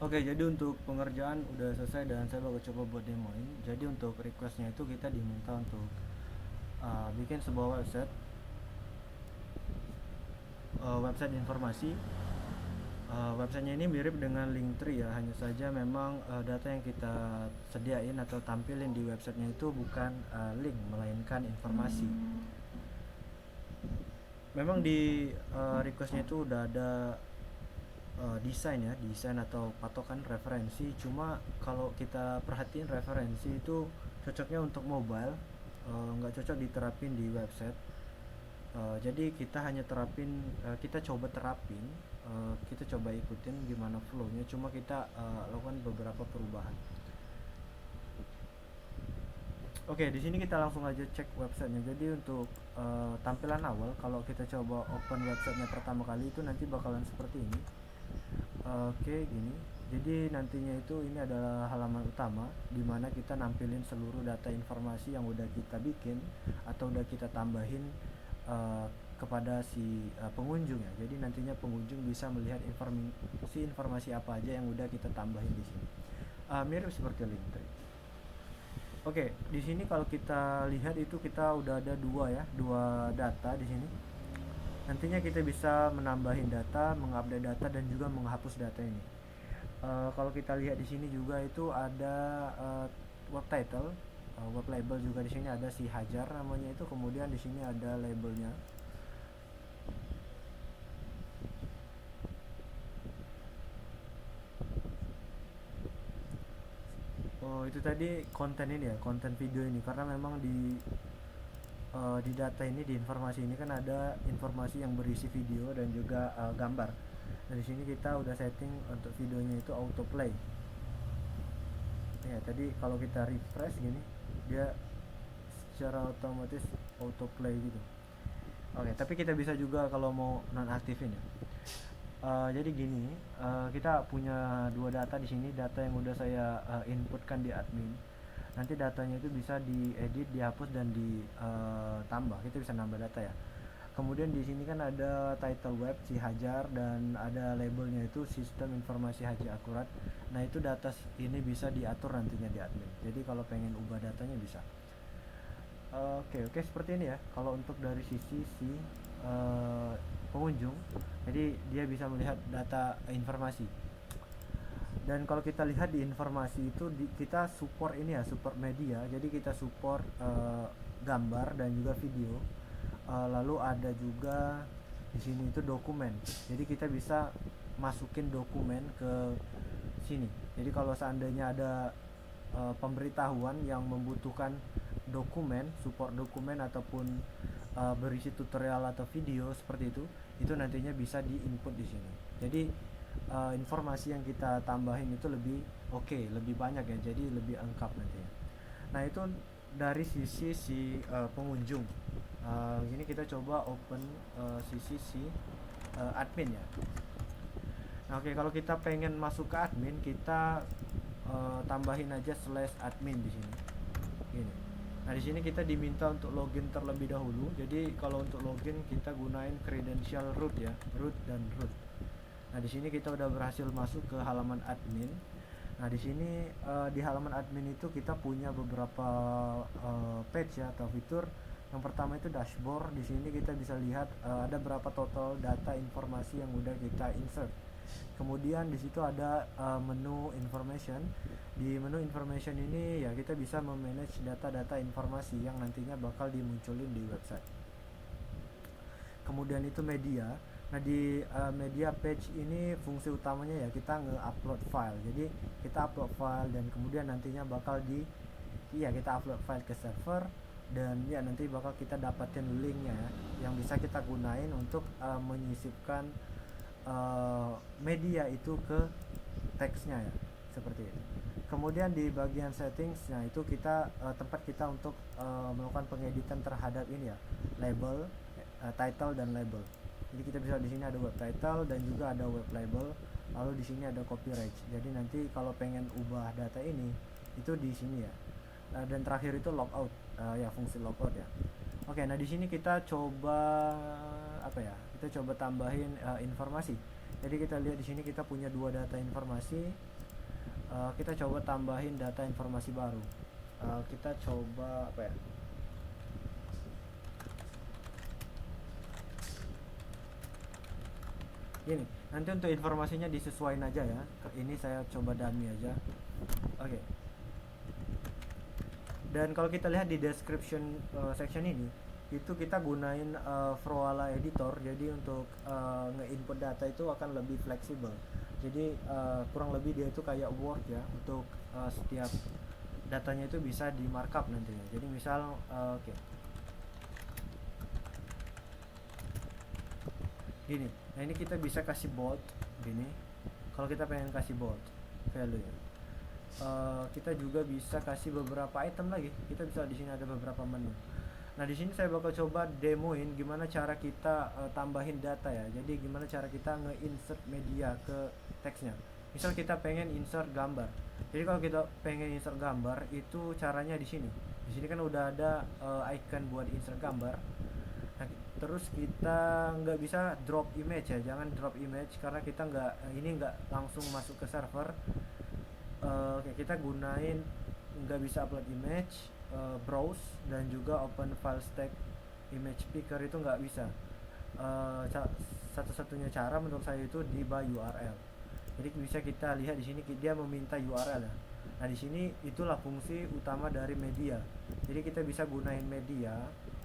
Oke, jadi untuk pengerjaan udah selesai dan saya bakal coba buat demoin. Jadi untuk requestnya itu kita diminta untuk bikin sebuah website informasi. Websitenya ini mirip dengan Linktree ya, hanya saja memang data yang kita sediain atau tampilin di websitenya itu bukan link, melainkan informasi. Memang di requestnya itu udah ada desain ya, desain atau patokan referensi. Cuma kalau kita perhatiin referensi itu cocoknya untuk mobile, nggak cocok diterapin di website. Jadi kita hanya terapin, kita coba terapin, kita coba ikutin gimana flownya. Cuma kita lakukan beberapa perubahan. Oke, di sini kita langsung aja cek websitenya. Jadi untuk tampilan awal, kalau kita coba open websitenya pertama kali itu nanti bakalan seperti ini. Oke, gini. Jadi nantinya itu ini adalah halaman utama di mana kita nampilin seluruh data informasi yang udah kita bikin atau udah kita tambahin uh, kepada si pengunjung ya. Jadi nantinya pengunjung bisa melihat informasi apa aja yang udah kita tambahin di sini. Mirip seperti Linktree. Oke, di sini kalau kita lihat itu kita udah ada dua data di sini. Nantinya kita bisa menambahin data, mengupdate data dan juga menghapus data ini. Kalau kita lihat di sini juga itu ada web title, web label juga di sini ada si Hajar namanya itu, kemudian di sini ada labelnya. Oh, itu tadi konten ini ya, konten video ini karena memang di data ini, di informasi ini kan ada informasi yang berisi video dan juga gambar. Nah, di sini kita udah setting untuk videonya itu autoplay. Ya, tadi kalau kita refresh gini, dia secara otomatis autoplay gitu. Oke, tapi kita bisa juga kalau mau nonaktifin ya. Jadi gini, kita punya dua data di sini, data yang udah saya inputkan di admin. Nanti datanya itu bisa diedit, dihapus dan ditambah. Kita bisa nambah data ya. Kemudian di sini kan ada title web si Hajar dan ada labelnya itu sistem informasi haji akurat. Nah, itu data ini bisa diatur nantinya di admin. Jadi kalau pengen ubah datanya bisa. Oke, seperti ini ya. Kalau untuk dari sisi si pengunjung, jadi dia bisa melihat data informasi. Dan kalau kita lihat di informasi itu kita support ini ya, support media. Jadi kita support gambar dan juga video. Lalu ada juga di sini itu dokumen. Jadi kita bisa masukin dokumen ke sini. Jadi kalau seandainya ada pemberitahuan yang membutuhkan dokumen, support dokumen ataupun berisi tutorial atau video seperti itu nantinya bisa diinput di sini. Jadi informasi yang kita tambahin itu lebih lebih banyak ya, jadi lebih lengkap nantinya. Nah, itu dari sisi si pengunjung. Gini kita coba open sisi si admin ya. Nah, oke, kalau kita pengen masuk ke admin, kita tambahin aja slash admin di sini. Gini. Nah, di sini kita diminta untuk login terlebih dahulu. Jadi kalau untuk login kita gunain credential root ya, root dan root. Nah, di sini kita udah berhasil masuk ke halaman admin. Nah, di sini di halaman admin itu kita punya beberapa page ya atau fitur. Yang pertama itu dashboard. Di sini kita bisa lihat ada berapa total data informasi yang udah kita insert. Kemudian di situ ada menu information. Di menu information ini ya kita bisa memanage data-data informasi yang nantinya bakal dimunculin di website. Kemudian itu media. Nah, di media page ini fungsi utamanya ya kita nge-upload file. Jadi kita upload file dan kemudian nantinya bakal kita upload file ke server dan ya nanti bakal kita dapatin linknya ya, yang bisa kita gunain untuk menyisipkan media itu ke teksnya ya, seperti itu. Kemudian di bagian settings, nah itu kita tempat kita untuk melakukan pengeditan terhadap ini ya, label, title dan label. Jadi kita bisa di sini ada web title dan juga ada web label. Lalu di sini ada copyright. Jadi nanti kalau pengen ubah data ini itu di sini ya. Dan terakhir itu logout, ya fungsi logout ya. Oke, nah di sini kita coba apa ya? Kita coba tambahin informasi. Jadi kita lihat di sini kita punya dua data informasi. Kita coba tambahin data informasi baru. Kita coba apa ya? Gini, nanti untuk informasinya disesuaikan aja ya. Ini saya coba dummy aja. Oke. Dan kalau kita lihat di description section ini, itu kita gunain Froala editor. Jadi untuk nge-input data itu akan lebih fleksibel. Jadi kurang lebih dia itu kayak Word ya, untuk setiap datanya itu bisa di markup nantinya. Jadi misal oke. Gini, nah ini kita bisa kasih bold gini. Kalau kita pengen kasih bold value ya, kita juga bisa kasih beberapa item lagi. Kita bisa di sini ada beberapa menu. Nah di sini saya bakal coba demoin gimana cara kita tambahin data ya. Jadi gimana cara kita nge-insert media ke teksnya. Misal kita pengen insert gambar. Jadi kalau kita pengen insert gambar itu caranya di sini. Di sini kan udah ada icon buat insert gambar. Nah, terus kita nggak bisa drop image ya, jangan drop image karena kita nggak langsung masuk ke server. Kita gunain nggak bisa upload image, browse dan juga open file stack image picker itu nggak bisa. Satu-satunya cara menurut saya itu di by URL. Jadi bisa kita lihat di sini dia meminta URL ya. Nah di sini itulah fungsi utama dari media. Jadi kita bisa gunain media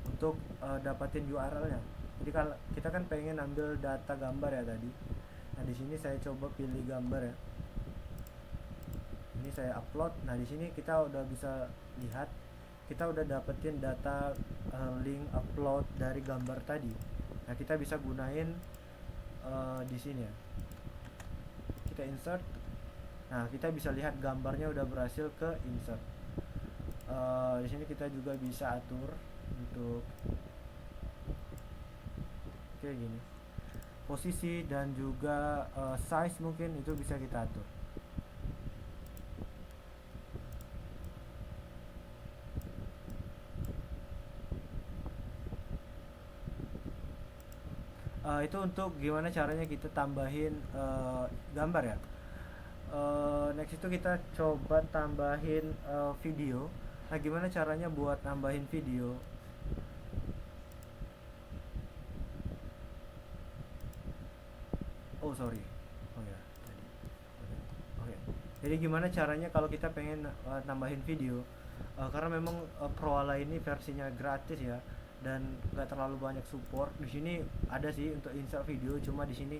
untuk dapatin URL-nya. Jadi kalau kita kan pengen ambil data gambar ya tadi. Nah di sini saya coba pilih gambar ya. Ini saya upload. Nah di sini kita udah bisa lihat kita udah dapetin data link upload dari gambar tadi. Nah kita bisa gunain di sini ya. Kita insert. Nah kita bisa lihat gambarnya udah berhasil ke insert. Di sini kita juga bisa atur untuk kayak gini, posisi dan juga size mungkin itu bisa kita atur. Itu untuk gimana caranya kita tambahin gambar ya. Next itu kita coba tambahin video. Nah gimana caranya buat nambahin video? Oh sorry, oh ya tadi. Oke. Jadi gimana caranya kalau kita pengen nambahin video? Karena memang Proala ini versinya gratis ya, dan nggak terlalu banyak support. Di sini ada sih untuk insert video, cuma di sini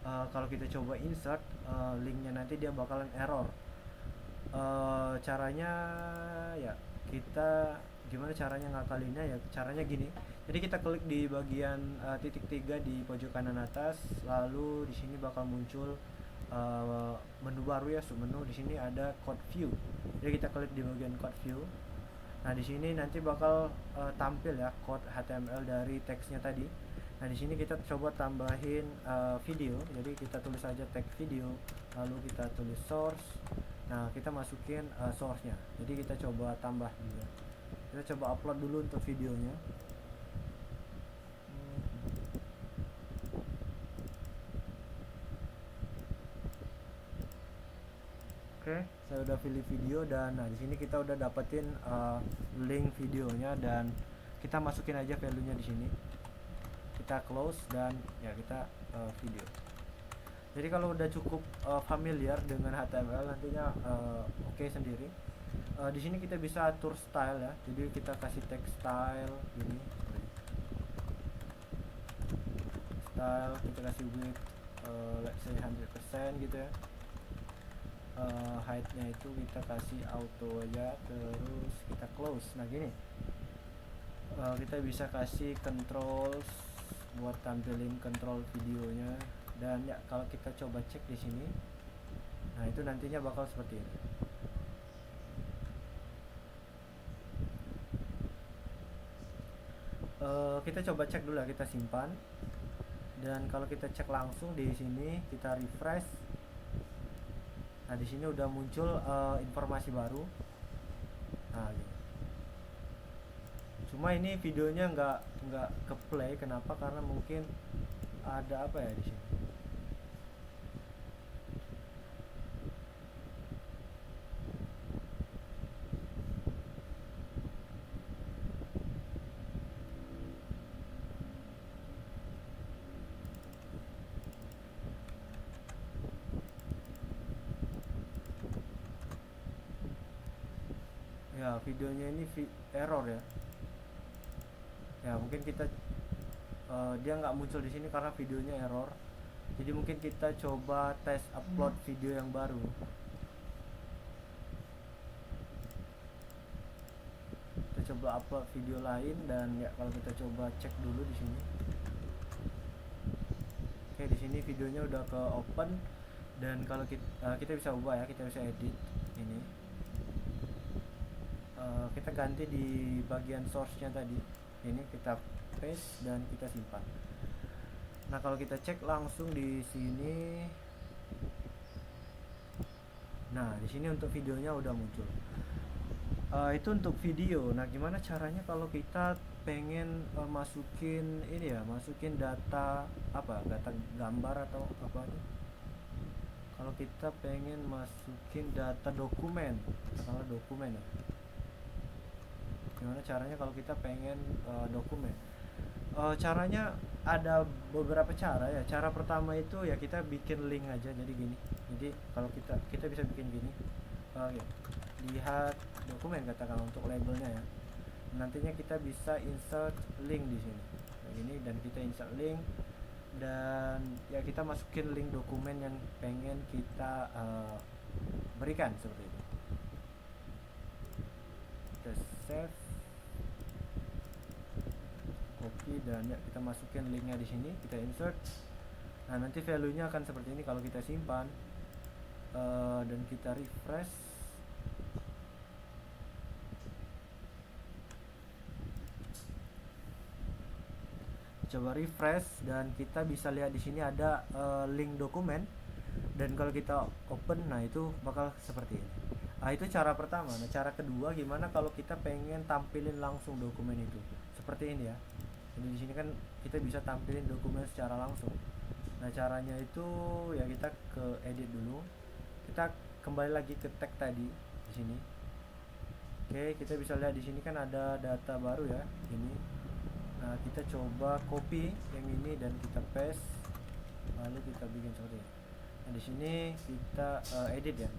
kalau kita coba insert linknya nanti dia bakalan error. Caranya ya kita gimana caranya ngakalinnya ya, caranya gini. Jadi kita klik di bagian titik 3 di pojok kanan atas, lalu di sini bakal muncul menu baru ya, submenu. Di sini ada code view. Jadi kita klik di bagian code view. Nah di sini nanti bakal tampil ya code HTML dari teksnya tadi. Nah di sini kita coba tambahin video. Jadi kita tulis aja tag video, lalu kita tulis source. Nah kita masukin source-nya. Jadi kita coba tambah juga. Kita coba upload dulu untuk videonya. Oke, saya udah pilih video dan nah di sini kita udah dapetin link videonya dan kita masukin aja value-nya di sini. Kita close dan ya kita video. Jadi kalau udah cukup familiar dengan HTML nantinya oke sendiri. Di sini kita bisa atur style ya. Jadi kita kasih text style ini. Style kita kasih width let's say 100% gitu ya. Height-nya itu kita kasih auto aja, terus kita close. Nah gini, kita bisa kasih controls buat tampilin control videonya. Dan ya kalau kita coba cek di sini, nah itu nantinya bakal seperti ini. Kita coba cek dulu ya, kita simpan. Dan kalau kita cek langsung di sini, kita refresh. Nah di sini udah muncul informasi baru. Nah gitu. Cuma ini videonya nggak ke play. Kenapa? Karena mungkin ada apa ya di sini. videonya ini error ya. Ya mungkin kita dia nggak muncul di sini karena videonya error. Jadi mungkin kita coba tes upload video yang baru. Kita coba upload video lain, dan ya kalau kita coba cek dulu di sini. Oke, di sini videonya udah ke open, dan kalau kita bisa ubah ya, kita bisa edit ini. Kita ganti di bagian source-nya tadi. Ini kita paste dan kita simpan. Nah, kalau kita cek langsung di sini. Nah, di sini untuk videonya udah muncul. Itu untuk video. Nah, gimana caranya kalau kita pengen masukin ini ya, masukin data apa? Data gambar atau apa nih? Kalau kita pengen masukin data dokumen, katakanlah dokumen ya. Gimana caranya kalau kita pengen dokumen? Caranya ada beberapa cara ya. Cara pertama itu ya kita bikin link aja, jadi gini. Jadi kalau kita bisa bikin gini. Oke. Lihat dokumen katakan untuk labelnya ya. Nantinya kita bisa insert link di sini. Kayak gini, dan kita insert link, dan ya kita masukin link dokumen yang pengen kita berikan seperti itu. Kita save, copy, dan ya kita masukin linknya di sini, kita insert. Nah, nanti value-nya akan seperti ini kalau kita simpan, dan kita refresh. Coba refresh, dan kita bisa lihat di sini ada link dokumen, dan kalau kita open, nah itu bakal seperti ini. Nah, itu cara pertama. Nah, cara kedua gimana kalau kita pengen tampilin langsung dokumen itu seperti ini ya. Jadi di sini kan kita bisa tampilin dokumen secara langsung. Nah, caranya itu ya kita ke edit dulu. Kita kembali lagi ke tag tadi di sini. Oke, kita bisa lihat di sini kan ada data baru ya, ini. Nah, kita coba copy yang ini dan kita paste, lalu kita bikin seperti ini. Nah, di sini kita edit ya,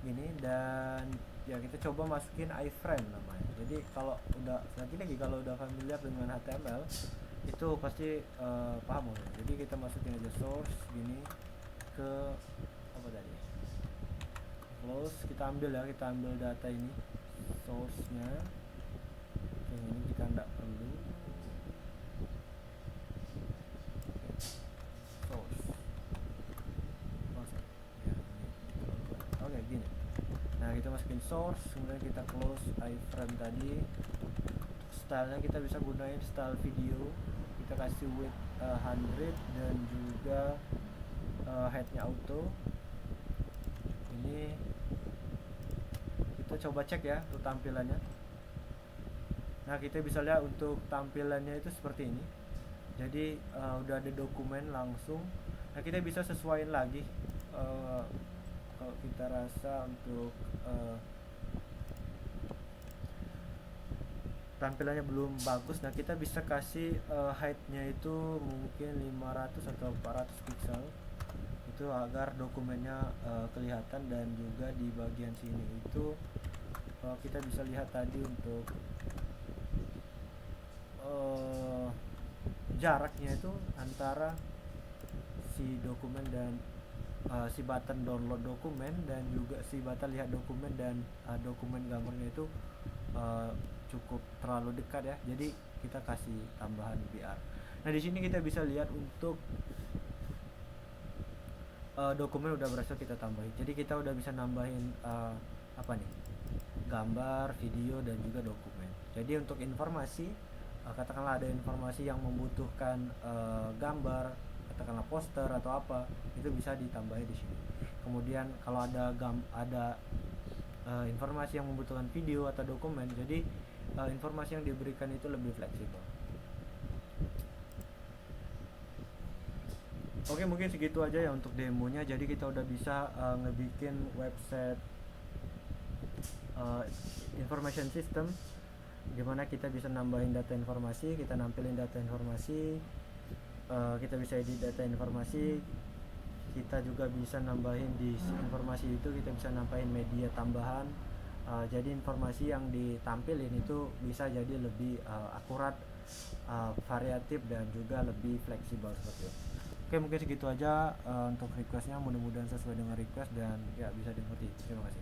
gini, dan ya kita coba masukin iframe namanya. Jadi kalau udah lagi kalau udah familiar dengan HTML itu pasti paham ya. Jadi kita masukin aja source gini ke apa tadi, close, kita ambil ya, kita ambil data ini source-nya. Yang ini kita tidak perlu. Oke, gini. Nah, kita masukin source, kemudian kita close iframe tadi. Stylenya kita bisa gunain style video. Kita kasih width 100 dan juga headnya auto. Ini kita coba cek ya untuk tampilannya. Nah, kita bisa lihat untuk tampilannya itu seperti ini. Jadi udah ada dokumen langsung. Nah, kita bisa sesuaiin lagi kalau kita rasa untuk tampilannya belum bagus. Nah, kita bisa kasih height-nya itu mungkin 500 atau 400 pixel itu agar dokumennya kelihatan. Dan juga di bagian sini itu kita bisa lihat tadi untuk jaraknya itu antara si dokumen dan si button download dokumen, dan juga si button lihat dokumen, dan dokumen gambarnya itu cukup terlalu dekat ya. Jadi kita kasih tambahan BR. Nah, di sini kita bisa lihat untuk dokumen udah berhasil kita tambahin. Jadi kita udah bisa nambahin apa nih, gambar, video, dan juga dokumen. Jadi untuk informasi, katakanlah ada informasi yang membutuhkan gambar, katakanlah poster atau apa, itu bisa ditambahin di sini. Kemudian kalau ada informasi yang membutuhkan video atau dokumen, jadi informasi yang diberikan itu lebih fleksibel. Oke, mungkin segitu aja ya untuk demonya. Jadi kita udah bisa ngebikin website information system, dimana kita bisa nambahin data informasi, kita nampilin data informasi, kita bisa edit data informasi, kita juga bisa nambahin di informasi itu, kita bisa nambahin media tambahan, Jadi informasi yang ditampilin itu bisa jadi lebih akurat, variatif dan juga lebih fleksibel seperti itu. Oke, mungkin segitu aja untuk requestnya, mudah-mudahan sesuai dengan request dan ya bisa dimengerti. Terima kasih.